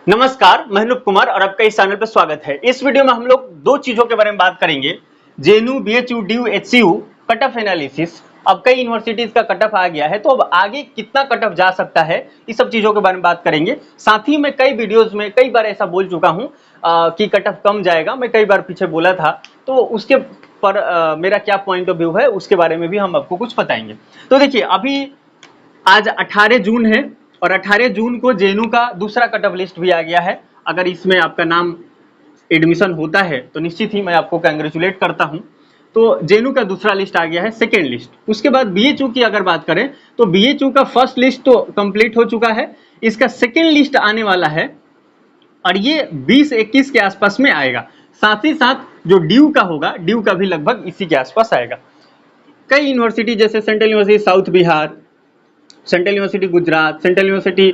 नमस्कार, मैं अनूप कुमार और आपका इस चैनल पर स्वागत है। इस वीडियो में हम लोग दो चीजों के बारे में बात करेंगे। JNU, BHU, DU, HCU cut off analysis. अब कई यूनिवर्सिटीज का कट ऑफ आ गया है, तो अब आगे कितना कट ऑफ जा सकता है, इस सब चीजों के बारे में बात करेंगे। साथ ही मैं कई वीडियोज में कई बार ऐसा बोल चुका हूँ कि कट ऑफ कम जाएगा। मैं कई बार पीछे बोला था, तो उसके पर मेरा क्या पॉइंट ऑफ व्यू है उसके बारे में भी हम आपको कुछ बताएंगे। तो देखिए, अभी आज 18 जून है और 18 जून को जेएनयू का दूसरा कट ऑफ लिस्ट भी आ गया है। अगर इसमें आपका नाम एडमिशन होता है तो निश्चित ही मैं आपको कांग्रेचुलेट करता हूं। तो जेएनयू का दूसरा लिस्ट आ गया है, सेकेंड लिस्ट। उसके बाद बीएचयू की अगर बात करें तो बीएचयू का फर्स्ट लिस्ट तो कंप्लीट हो चुका है, इसका सेकेंड लिस्ट आने वाला है और ये 20-21 के आसपास में आएगा। साथ ही साथ जो ड्यू का होगा, ड्यू का भी लगभग इसी के आसपास आएगा। कई यूनिवर्सिटी जैसे central university south Bihar, central university Gujarat, central university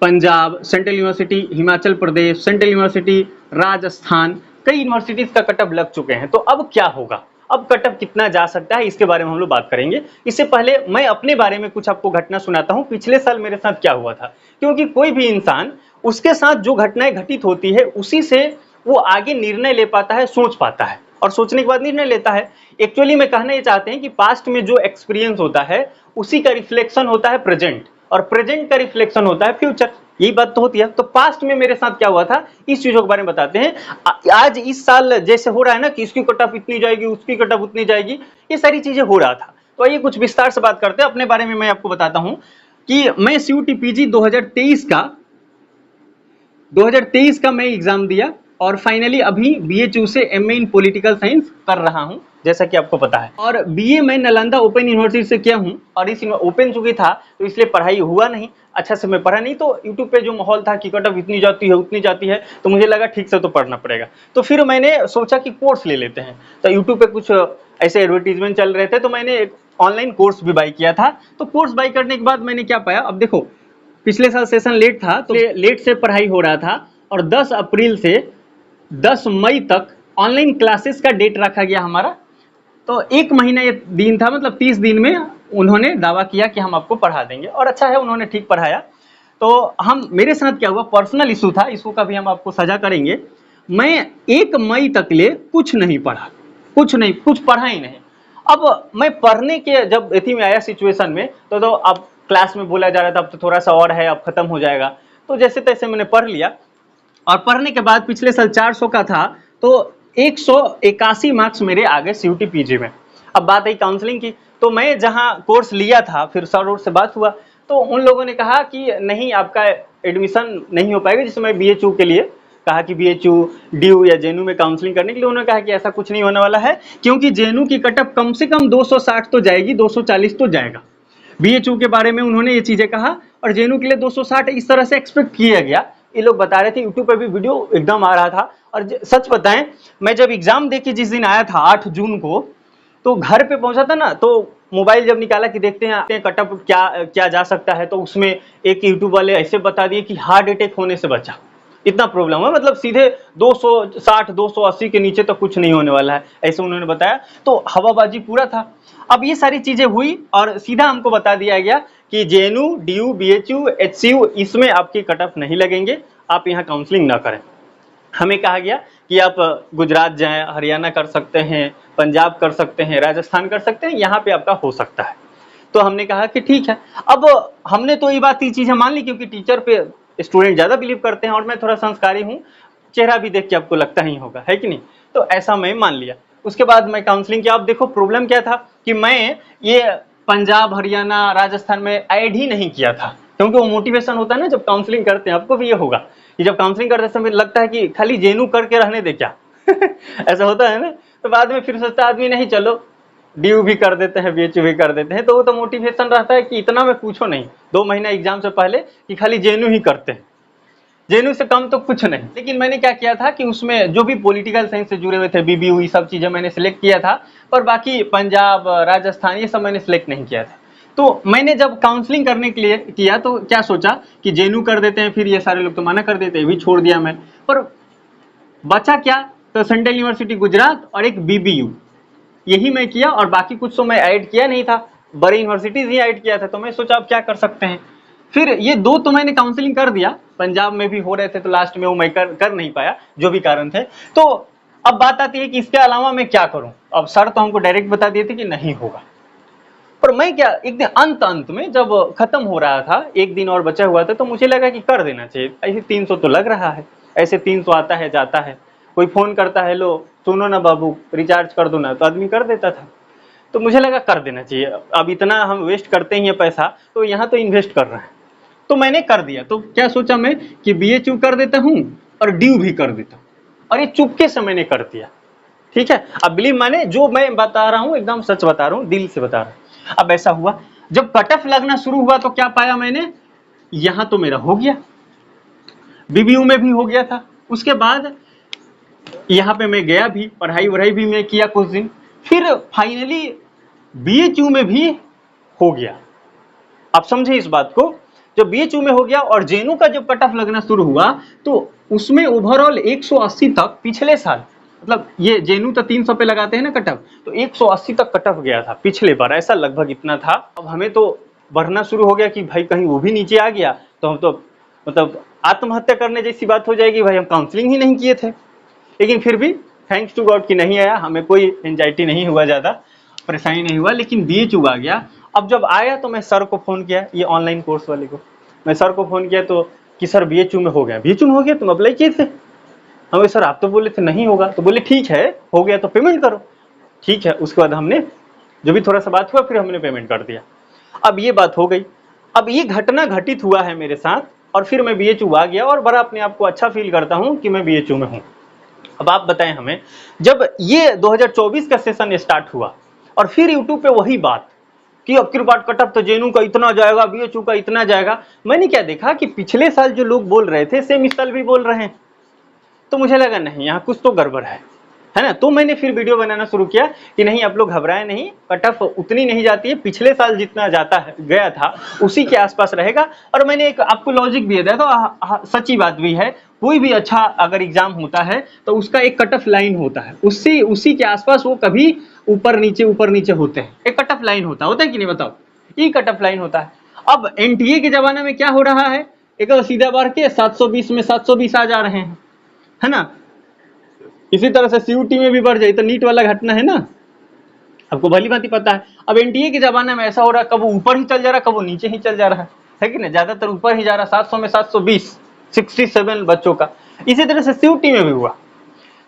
Punjab, central university Himachal Pradesh, central university Rajasthan, कई यूनिवर्सिटीज का कट ऑफ लग चुके हैं। तो अब क्या होगा, अब कट ऑफ कितना जा सकता है, इसके बारे में हम लोग बात करेंगे। इससे पहले मैं अपने बारे में कुछ आपको घटना सुनाता हूं, पिछले साल मेरे साथ क्या हुआ था। क्योंकि कोई भी इंसान, उसके साथ जो घटनाएं घटित होती है उसी से वो आगे निर्णय ले पाता है, सोच पाता है और सोचने के बाद निर्णय लेता है। एक्चुअली मैं कहना ये चाहते हैं कि पास्ट में जो एक्सपीरियंस होता है उसी का रिफ्लेक्शन होता है प्रेजेंट, और प्रेजेंट का रिफ्लेक्शन होता है फ्यूचर। यही बात तो होती है। तो पास्ट में मेरे साथ क्या हुआ था, इस चीजों के बारे में बताते हैं। आज इस साल जैसे हो रहा है ना कि इसकी कट ऑफ इतनी जाएगी, उसकी कट ऑफ उतनी जाएगी, ये सारी चीजें हो रहा था। तो आइए कुछ विस्तार से बात करते हैं। अपने बारे में मैं आपको बताता हूं कि मैं सीयूटी पीजी 2023 का मैं एग्जाम दिया और फाइनली अभी बीएचयू से एमए इन पॉलिटिकल साइंस कर रहा हूं, जैसा कि आपको पता है। और बीए मैं नालंदा ओपन यूनिवर्सिटी से किया हूं और इस ओपन चूंकि था तो इसलिए पढ़ाई हुआ नहीं, अच्छा से मैं पढ़ा नहीं। तो यूट्यूब पे जो माहौल था कि कट ऑफ इतनी जाती है उतनी जाती है, तो मुझे लगा ठीक से तो पढ़ना पड़ेगा। तो फिर मैंने सोचा कि कोर्स ले लेते हैं। तो यूट्यूब पे कुछ ऐसे एडवर्टीजमेंट चल रहे थे, तो मैंने एक ऑनलाइन कोर्स भी बाई किया था। तो कोर्स बाई करने के बाद मैंने क्या पाया, अब देखो पिछले साल सेशन लेट था तो लेट से पढ़ाई हो रहा था और 10 अप्रैल से 10 मई तक ऑनलाइन क्लासेस का डेट रखा गया हमारा। तो एक महीना ये दिन था, मतलब 30 दिन में उन्होंने दावा किया कि हम आपको पढ़ा देंगे और अच्छा है, उन्होंने ठीक पढ़ाया। तो हम, मेरे साथ क्या हुआ, पर्सनल इशू था, इशू का भी हम आपको सजा करेंगे। मैं 1 मई तक ले कुछ नहीं पढ़ा, कुछ पढ़ा ही नहीं। अब मैं पढ़ने के जब एथी में आया सिचुएशन में, तो अब क्लास में बोला जा रहा था अब तो थोड़ा सा और है, अब खत्म हो जाएगा। तो जैसे तैसे मैंने पढ़ लिया और पढ़ने के बाद पिछले साल 400 का था तो 181 मार्क्स मेरे आ गए सीयूटी पीजी में। अब बात आई काउंसलिंग की, तो मैं जहां कोर्स लिया था फिर सर से बात हुआ, तो उन लोगों ने कहा कि नहीं, आपका एडमिशन नहीं हो पाएगा। जिसमें बीएचयू के लिए कहा कि बीएचयू, डीयू या जेएनयू में काउंसलिंग करने के लिए उन्होंने कहा कि ऐसा कुछ नहीं होने वाला है, क्योंकि जेएनयू की कट ऑफ कम से कम 260 तो जाएगी, 240 तो जाएगा। बीएचयू के बारे में उन्होंने ये चीजें कहा और जेएनयू के लिए 260 इस तरह से एक्सपेक्ट किया गया। ये लोग बता रहे थे, यूट्यूब पे भी वीडियो एकदम आ रहा था। और सच बताएं, मैं जब एग्जाम देके जिस दिन आया था 8 जून को, तो घर पे पहुंचा था ना, तो मोबाइल जब निकाला कि देखते हैं कट ऑफ क्या क्या जा सकता है, तो उसमें एक यूट्यूब वाले ऐसे बता दिए कि हार्ट अटैक होने से बचा। इतना प्रॉब्लम है, मतलब सीधे 260 280 के नीचे तो कुछ नहीं होने वाला है, ऐसे उन्होंने बताया। तो हवाबाजी पूरा था। अब ये सारी चीजें हुई और सीधा हमको बता दिया गया कि जेएनयू, डीयू, बीएचयू, एचसीयू इसमें आपकी कट ऑफ नहीं लगेंगे, आप यहाँ काउंसलिंग ना करें। हमें कहा गया कि आप गुजरात जाएं, हरियाणा कर सकते हैं, पंजाब कर सकते हैं, राजस्थान कर सकते हैं, यहाँ पे आपका हो सकता है। तो हमने कहा कि ठीक है। अब हमने तो ये बात, ये चीजें मान ली, क्योंकि टीचर पे स्टूडेंट ज्यादा बिलीव करते हैं और मैं थोड़ा संस्कारी हूँ, चेहरा भी देख के आपको लगता ही होगा, है कि नहीं। तो ऐसा मैं मान लिया। उसके बाद मैं काउंसलिंग किया। अब देखो प्रॉब्लम क्या था कि मैं ये पंजाब, हरियाणा, राजस्थान में ऐड ही नहीं किया था, क्योंकि वो मोटिवेशन होता है ना जब काउंसलिंग करते हैं, आपको भी ये होगा कि जब काउंसलिंग करते समय लगता है कि खाली जेएनयू करके रहने दे क्या ऐसा होता है ना। तो बाद में फिर सोचता आदमी नहीं, चलो डीयू भी कर देते हैं, बीएचयू भी कर देते हैं। तो वो तो मोटिवेशन रहता है कि इतना में पूछो नहीं, 2 महीना एग्जाम से पहले कि खाली जेएनयू ही करते हैं, जेएनयू से कम तो कुछ नहीं। लेकिन मैंने क्या किया था कि उसमें जो भी पॉलिटिकल साइंस से जुड़े हुए थे, बीबीयू, ये सब चीजें मैंने सिलेक्ट किया था, और बाकी पंजाब, राजस्थान ये सब मैंने सिलेक्ट नहीं किया था। तो मैंने जब काउंसलिंग करने के लिए किया तो क्या सोचा कि जेएनयू कर देते हैं, फिर ये सारे लोग तो मना कर देते हैं, भी छोड़ दिया मैं। पर बचा क्या, तो सेंट्रल यूनिवर्सिटी गुजरात और एक बीबीयू, यही मैं किया। और बाकी कुछ तो मैं ऐड किया नहीं था, बड़ी यूनिवर्सिटीज ही ऐड किया था। तो मैं सोचा अब क्या कर सकते हैं, फिर ये 2 तो मैंने काउंसलिंग कर दिया, पंजाब में भी हो रहे थे तो लास्ट में वो मैं कर नहीं पाया, जो भी कारण थे। तो अब बात आती है कि इसके अलावा मैं क्या करूं। अब सर तो हमको डायरेक्ट बता दिए थे कि नहीं होगा, पर मैं क्या, एक दिन अंत में जब खत्म हो रहा था, एक दिन और बचा हुआ था, तो मुझे लगा कि कर देना चाहिए। ऐसे 300 तो लग रहा है, ऐसे 300 आता है जाता है, कोई फोन करता है, लो सुनो ना बाबू रिचार्ज कर दो ना, तो आदमी कर देता था। तो मुझे लगा कर देना चाहिए, अब इतना हम वेस्ट करते ही है पैसा, तो यहाँ तो इन्वेस्ट कर रहे हैं, तो मैंने कर दिया। तो क्या सोचा मैं कि BHU कर देता हूँ और ड्यू भी कर देता हूँ, और ये चुपके से मैंने कर दिया। ठीक है, अब बिलीव माने जो मैं बता रहा हूँ एकदम सच बता रहा हूँ, दिल से बता रहा हूँ। अब ऐसा हुआ, जब कट ऑफ लगना शुरू हुआ तो क्या पाया मैंने, यहां तो मेरा हो गया, BBU में भी हो गया था। उसके बाद यहाँ पे मैं गया भी, पढ़ाई वढ़ाई भी मैं किया कुछ दिन, फिर फाइनली BHU में भी हो गया। आप समझे इस बात को, जब BHU में हो गया और JNU का जब कट ऑफ लगना शुरू हुआ तो उसमें ओवरऑल 180 तक, पिछले साल, मतलब ये JNU तो 300 पे लगाते हैं ना कट ऑफ, तो 180 तक कट ऑफ गया था पिछले बार, ऐसा लगभग इतना था। अब हमें तो बढ़ना शुरू हो गया कि भाई कहीं वो भी नीचे आ गया तो हम तो मतलब आत्महत्या करने जैसी बात हो जाएगी, भाई हम काउंसलिंग ही नहीं किए थे। लेकिन फिर भी थैंक्स टू गॉड कि नहीं आया, हमें कोई एंजाइटी नहीं हुआ, ज़्यादा परेशानी नहीं हुआ, लेकिन BHU आ गया। अब जब आया तो मैं सर को फ़ोन किया, ये ऑनलाइन कोर्स वाले को, मैं सर को फ़ोन किया तो कि सर BHU में हो गया। BHU में हो गया, तुम अप्लाई किए थे? हम सर आप तो बोले थे नहीं होगा, तो बोले ठीक है हो गया तो पेमेंट करो। ठीक है, उसके बाद हमने जो भी थोड़ा सा बात हुआ, फिर हमने पेमेंट कर दिया। अब ये बात हो गई, अब ये घटना घटित हुआ है मेरे साथ, और फिर मैं BHU आ गया और बड़ा अपने आप को अच्छा फील करता हूँ कि मैं BHU में हूँ। अब आप बताएं हमें, जब ये 2024 का सेशन स्टार्ट हुआ और फिर यूट्यूब पे वही बात कि अब की बार कट ऑफ तो JNU का इतना जाएगा, BHU का इतना जाएगा, मैंने क्या देखा कि पिछले साल जो लोग बोल रहे थे सेम इस साल भी बोल रहे हैं, तो मुझे लगा नहीं यहाँ कुछ तो गड़बड़ है ना। तो मैंने फिर वीडियो बनाना शुरू किया कि नहीं आप लोग घबराएं नहीं, कट ऑफ उतनी नहीं जाती है, पिछले साल जितना जाता है गया था उसी के आसपास रहेगा। और मैंने एक आपको लॉजिक भी दिया, तो सच्ची बात भी है, कोई भी अच्छा अगर एग्जाम होता है तो उसका एक कट ऑफ लाइन होता है, उसी के आसपास वो कभी ऊपर नीचे होते हैं, एक कट ऑफ लाइन होता है कि नहीं बताओ, ये कट ऑफ लाइन होता है। अब NTA के जमाने में क्या हो रहा है, एक सीधा बार के 720 में 720 आ जा रहे हैं, है ना। इसी तरह से CUT में भी बढ़ जाए, तो नीट वाला घटना है ना, आपको भली भांति पता है। अब NTA के जमाने में ऐसा हो रहा है, कब वो ऊपर ही चल जा रहा है, कब वो नीचे ही चल जा रहा है कि नहीं, ज्यादातर ऊपर ही जा रहा है, 700 में 720, 67 बच्चों का। इसी तरह से CUT में भी हुआ।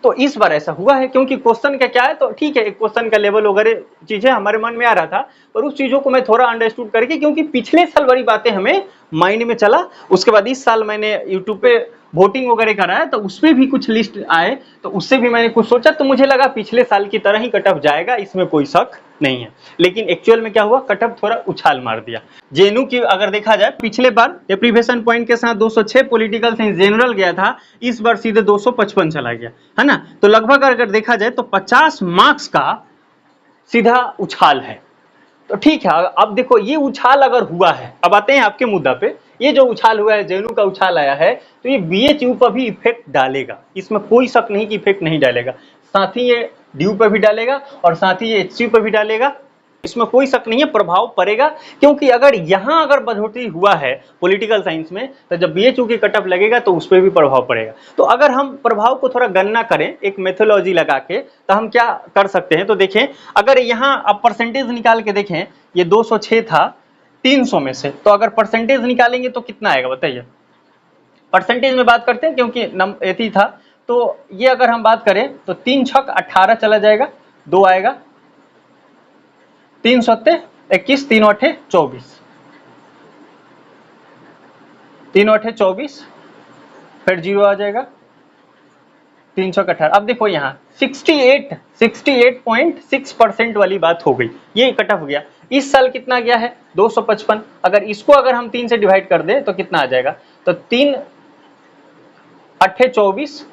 तो इस बार ऐसा हुआ है क्योंकि क्वेश्चन का क्या है, तो ठीक है एक क्वेश्चन का लेवल वगैरह चीजें हमारे मन में आ रहा था, पर उस चीजों को मैं थोड़ा अंडरस्टूड करके, क्योंकि पिछले साल बड़ी बातें हमें माइंड में चला, उसके बाद इस साल मैंने यूट्यूब पे वोटिंग वगैरह कराया तो उसमें भी कुछ लिस्ट आए, तो उससे भी मैंने कुछ सोचा, तो मुझे लगा पिछले साल की तरह ही कट ऑफ जाएगा, इसमें कोई शक नहीं है। लेकिन एक्चुअल में क्या हुआ, कट ऑफ थोड़ा उछाल मार दिया। JNU की अगर देखा जाए, पिछले बार डेप्रीवेशन पॉइंट के साथ 206 पॉलिटिकल साइंस जनरल गया था, इस बार सीधे 255 चला गया, है ना। तो लगभग अगर देखा जाए तो 50 मार्क्स का सीधा उछाल है। तो ठीक है, अब देखो ये उछाल अगर हुआ है, अब आते हैं आपके मुद्दा पे, ये जो उछाल हुआ है, JNU का उछाल आया है, तो ये BHU पर भी इफेक्ट डालेगा, इसमें कोई शक नहीं कि इफेक्ट नहीं डालेगा, साथ ही ये ड्यू पर भी डालेगा और साथ ही ये HCU पर भी डालेगा, इसमें कोई शक नहीं है, प्रभाव पड़ेगा। क्योंकि अगर यहाँ अगर बढ़ोतरी हुआ है पॉलिटिकल साइंस में, तो जब BHU की कट ऑफ लगेगा तो उस पर भी प्रभाव पड़ेगा। तो अगर हम प्रभाव को थोड़ा गणना करें एक मेथोलॉजी लगा के, तो हम क्या कर सकते हैं, तो देखें अगर यहाँ आप परसेंटेज निकाल के देखें, ये 206 था 300 में से, तो अगर परसेंटेज निकालेंगे तो कितना आएगा बताइए। परसेंटेज में बात करते हैं क्योंकि एथी था, तो ये अगर हम बात करें तो 3 छक 18 चला जाएगा, 2 आएगा, 3 सत्ते 21, 3 अठे 24, 3 अठे 24, फिर 0 आ जाएगा, 3 छक 18। अब देखो यहाँ 68.6% वाली बात हो गई, ये कट ऑफ गया। इस साल कितना गया है 255, अगर इसको अगर हम 3 से डिवाइड कर दे तो कितना आ जाएगा, तो 3 अठे 24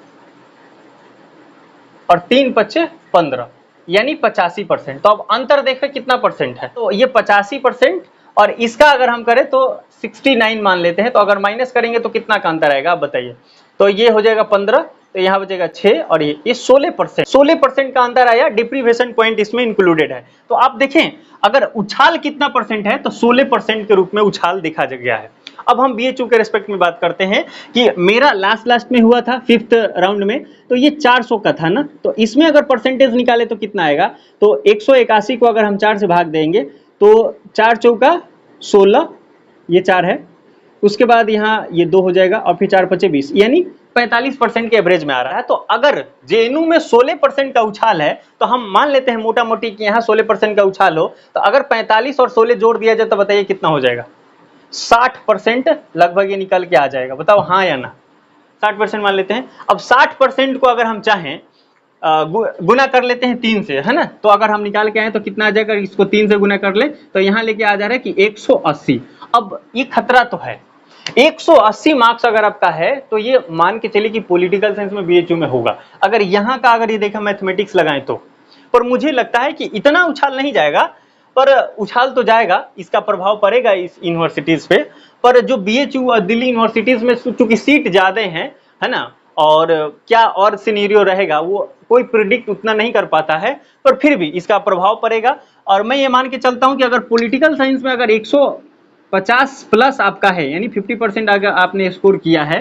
और 3 पच्चे 15, यानी 85%। तो अब अंतर देखें कितना परसेंट है, तो ये 85%, और इसका अगर हम करें तो 69 मान लेते हैं, तो अगर माइनस करेंगे तो कितना का अंतर आएगा आप बताइए। तो ये हो जाएगा 15, तो यहाँ बचेगा 6, और ये 16% का अंतर आया, डिप्रीवेशन पॉइंट इसमें इंक्लूडेड है। तो आप देखें अगर उछाल कितना परसेंट है, तो 16% के रूप में उछाल देखा गया है। अब हम BHU के रेस्पेक्ट में बात करते हैं कि मेरा लास्ट में हुआ था 5th राउंड में, तो ये 400 का था ना, तो इसमें अगर परसेंटेज निकाले तो कितना आएगा, तो 181 को अगर हम 4 से भाग देंगे तो 4 चौका 16, ये 4 है, उसके बाद यहाँ ये 2 हो जाएगा और फिर 4 पचे 20, यानी 45% के एवरेज में आ रहा है। तो अगर JNU में 16% का उछाल है तो हम मान लेते हैं मोटा मोटी कि यहाँ 16% का उछाल हो, तो अगर 45 और 16 जोड़ दिया जाए तो बताइए कितना हो जाएगा, 60% लगभग ये निकल के आ जाएगा। बताओ हाँ या ना, 60% मान लेते हैं। अब 60% को अगर हम चाहें गुना कर लेते हैं 3 से, है ना, तो अगर हम निकाल के आए तो कितना आ जाएगा, इसको 3 से गुना कर ले तो यहाँ लेके आ जा रहा है कि 180। अब ये खतरा तो है, 180 मार्क्स अगर आपका है तो ये मान के चलिए कि पॉलिटिकल साइंस में BHU में होगा। अगर यहाँ का अगर ये देखा मैथमेटिक्स लगाएं तो, पर मुझे लगता है कि इतना उछाल नहीं जाएगा, पर उछाल तो जाएगा, इसका प्रभाव पड़ेगा इस यूनिवर्सिटीज पे। पर जो BHU और दिल्ली यूनिवर्सिटीज में चूंकि सीट ज्यादा है ना, और क्या और सिनेरियो रहेगा वो कोई प्रिडिक्ट उतना नहीं कर पाता है, पर फिर भी इसका प्रभाव पड़ेगा। और मैं ये मान के चलता हूं कि अगर पॉलिटिकल साइंस में अगर 150 प्लस आपका है, यानी 50% अगर आपने स्कोर किया है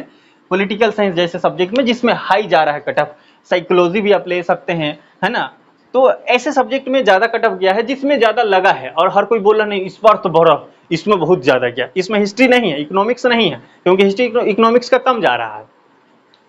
पॉलिटिकल साइंस जैसे सब्जेक्ट में जिसमें हाई जा रहा है कट ऑफ, साइकोलॉजी भी आप ले सकते हैं, है ना, तो ऐसे सब्जेक्ट में ज्यादा कट ऑफ गया है जिसमें ज्यादा लगा है। और हर कोई बोला नहीं इस बार तो बड़ा, इसमें बहुत ज्यादा गया, इसमें हिस्ट्री नहीं है, इकोनॉमिक्स नहीं है, क्योंकि हिस्ट्री इकोनॉमिक्स का कम जा रहा है।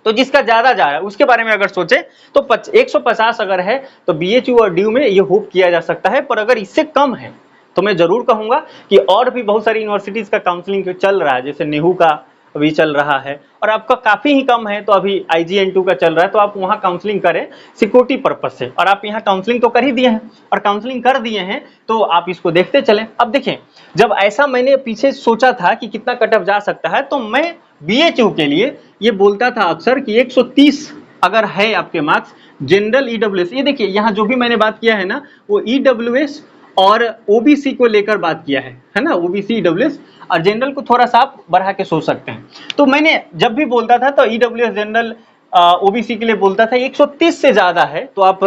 तो जिसका ज्यादा जा रहा है उसके बारे में अगर सोचे तो 150 अगर है तो BHU और DU में ये होप किया जा सकता है। पर अगर इससे कम है तो मैं जरूर कहूंगा कि और भी बहुत सारी यूनिवर्सिटीज का काउंसलिंग चल रहा है, जैसे नेहरू का अभी चल रहा है, और आपका काफी ही कम है तो अभी IGN2 का चल रहा है, तो आप वहां काउंसलिंग करें सिक्योरिटी पर्पज से। और आप यहाँ काउंसलिंग तो कर ही दिए हैं, और काउंसलिंग कर दिए हैं तो आप इसको देखते चलें। अब देखें, जब ऐसा मैंने पीछे सोचा था कि कितना कट ऑफ जा सकता है, तो मैं BHU के लिए ये बोलता था अक्सर कि 130 अगर है आपके मार्क्स जनरल EWS, ये देखिए यहाँ जो भी मैंने बात किया है ना वो EWS और OBC को लेकर बात किया है ना, OBC EWS, और जनरल को थोड़ा सा आप बढ़ा के सोच सकते हैं। तो मैंने जब भी बोलता था तो EWS जनरल OBC के लिए बोलता था 130 से ज्यादा है तो आप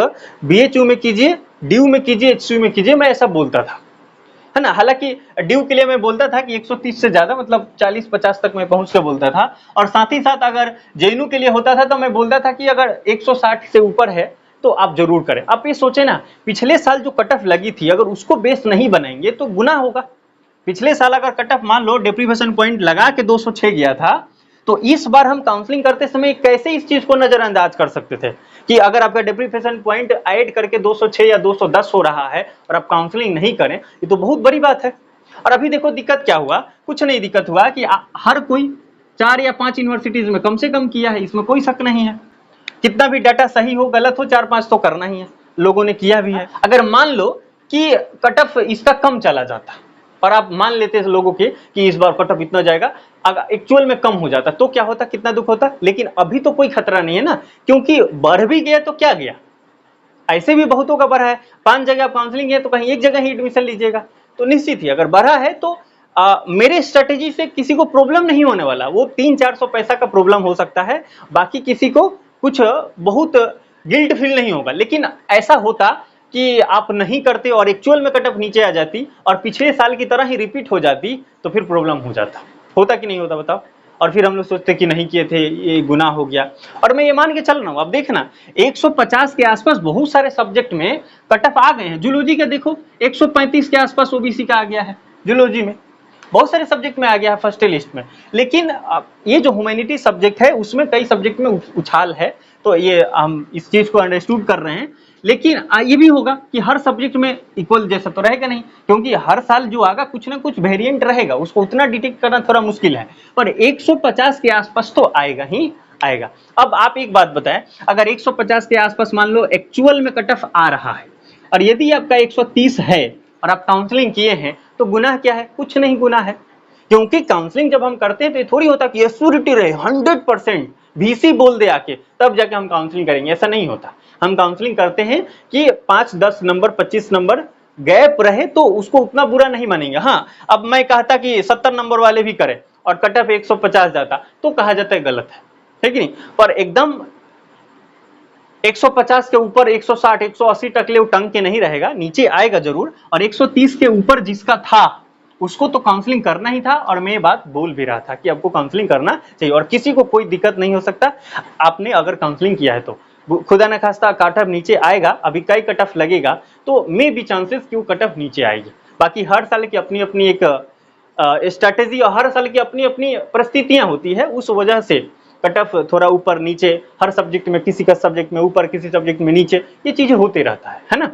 BHU में कीजिए, DU में कीजिए, HCU में कीजिए, मैं ऐसा बोलता था, है ना। हालांकि DU के लिए मैं बोलता था कि 130 से ज्यादा मतलब 40-50 तक मैं पहुंच के बोलता था, और साथ ही साथ अगर JNU के लिए होता था तो मैं बोलता था कि अगर 160 से ऊपर है तो आप जरूर करें। आप ये सोचे ना, पिछले साल जो कट ऑफ लगी थी अगर उसको बेस नहीं बनाएंगे तो गुना होगा। पिछले साल अगर कट ऑफ मान लो डेप्रीवेशन पॉइंट लगा के 206 गया था, तो इस बार हम काउंसलिंग करते समय कैसे इस चीज को नजरअंदाज कर सकते थे कि अगर आपका डेप्रीवेशन पॉइंट ऐड करके 206 या 210 हो रहा है और आप काउंसलिंग नहीं करें, ये तो बहुत बड़ी बात है। और अभी देखो दिक्कत क्या हुआ, कुछ नहीं दिक्कत हुआ कि हर कोई 4 या 5 यूनिवर्सिटीज में कम से कम किया है, इसमें कोई शक नहीं है। कितना भी डाटा सही हो गलत हो 4-5 तो करना ही है, लोगों ने किया भी है। अगर मान लो कि कट ऑफ इसका कम चला जाता और आप मान लेते लोगों के कि इस बार कट ऑफ इतना जाएगा, अगर एक्चुअल में कम हो जाता तो क्या होता, कितना दुख होता। लेकिन अभी तो कोई खतरा नहीं है ना, क्योंकि बढ़ भी गया तो क्या गया, ऐसे भी बहुतों का बढ़ा है। 5 जगह आप काउंसलिंग है तो कहीं एक जगह ही एडमिशन लीजिएगा, तो निश्चित ही अगर बढ़ा है तो मेरे स्ट्रेटेजी से किसी को प्रॉब्लम नहीं होने वाला। वो 300-400 पैसा का प्रॉब्लम हो सकता है, बाकी किसी को कुछ बहुत गिल्ट फील नहीं होगा। लेकिन ऐसा होता कि आप नहीं करते और एक्चुअल में कट ऑफ नीचे आ जाती और पिछले साल की तरह ही रिपीट हो जाती तो फिर प्रॉब्लम हो जाता। होता कि नहीं होता बताओ। और फिर हम लोग सोचते कि नहीं किए थे, ये गुनाह हो गया। और मैं ये मान के चल रहा हूँ, अब देखना 150 के आसपास बहुत सारे सब्जेक्ट में कट ऑफ आ गए हैं। जूलॉजी का देखो 135 के आसपास OBC का आ गया है, जूलॉजी में बहुत सारे सब्जेक्ट में आ गया है फर्स्ट लिस्ट में। लेकिन ये जो ह्यूमैनिटी सब्जेक्ट है उसमें कई सब्जेक्ट में उछाल है, तो ये हम इस चीज को अंडरस्टूड कर रहे हैं। लेकिन ये भी होगा कि हर सब्जेक्ट में इक्वल जैसा तो रहेगा नहीं, क्योंकि हर साल जो आएगा कुछ ना कुछ वेरिएंट रहेगा, उसको उतना डिटेक्ट करना थोड़ा मुश्किल है। पर 150 के आसपास तो आएगा ही आएगा। अब आप एक बात बताएं, अगर 150 के आसपास मान लो एक्चुअल में कट ऑफ आ रहा है और यदि आपका 130 है और आप काउंसलिंग किए हैं तो गुनाह क्या है, कुछ नहीं गुनाह है। क्योंकि काउंसलिंग जब हम करते हैं तो ये थोड़ी होता कि एश्योरिटी रहे 100% VC बोल दे आके तब जाके हम काउंसलिंग करेंगे, ऐसा नहीं होता। हम काउंसलिंग करते हैं कि 5-10 नंबर 25 नंबर गैप रहे तो उसको उतना बुरा नहीं मानेंगे। हाँ, अब मैं कहता कि 70 नंबर वाले भी करें और कट ऑफ 150 जाता तो कहा जाता है गलत है कि नहीं। पर एकदम 150 के ऊपर 160 180 तक ले टंग के नहीं रहेगा, नीचे आएगा जरूर। और 130 के ऊपर जिसका था उसको तो काउंसलिंग करना ही था, और मैं ये बात बोल भी रहा था कि आपको काउंसलिंग करना चाहिए और किसी को कोई दिक्कत नहीं हो सकता आपने अगर काउंसलिंग किया है तो। खुदा न खास्ता कट ऑफ नीचे आएगा, अभी कई कट ऑफ लगेगा तो मे भी चांसेस कि वो कट ऑफ नीचे आएगी। बाकी हर साल की अपनी अपनी एक स्ट्रैटेजी और हर साल की अपनी अपनी परिस्थितियां होती है, उस वजह से कट ऑफ थोड़ा ऊपर नीचे हर सब्जेक्ट में, किसी का सब्जेक्ट में ऊपर किसी सब्जेक्ट में नीचे, ये चीजें होते रहता है ना।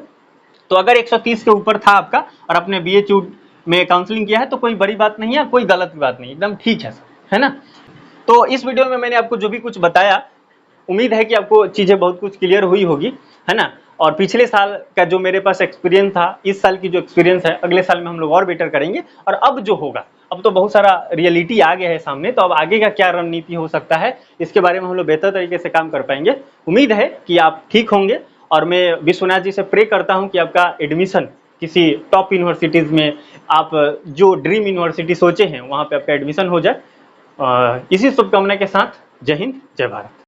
तो अगर 130 के ऊपर था आपका और अपने BHU में काउंसलिंग किया है तो कोई बड़ी बात नहीं है, कोई गलत बात नहीं, एकदम ठीक है ना। तो इस वीडियो में मैंने आपको जो भी कुछ बताया, उम्मीद है कि आपको चीजें बहुत कुछ क्लियर हुई होगी, है ना। और पिछले साल का जो मेरे पास एक्सपीरियंस था, इस साल की जो एक्सपीरियंस है, अगले साल में हम लोग और बेटर करेंगे। और अब जो होगा, अब तो बहुत सारा रियलिटी आ गया है सामने, तो अब आगे का क्या रणनीति हो सकता है इसके बारे में हम लोग बेहतर तरीके से काम कर पाएंगे। उम्मीद है कि आप ठीक होंगे और मैं विश्वनाथ जी से प्रे करता हूं कि आपका एडमिशन किसी टॉप यूनिवर्सिटीज़ में, आप जो ड्रीम यूनिवर्सिटी सोचे हैं वहाँ पे आपका एडमिशन हो जाए। इसी शुभकामना के साथ जय हिंद, जय भारत।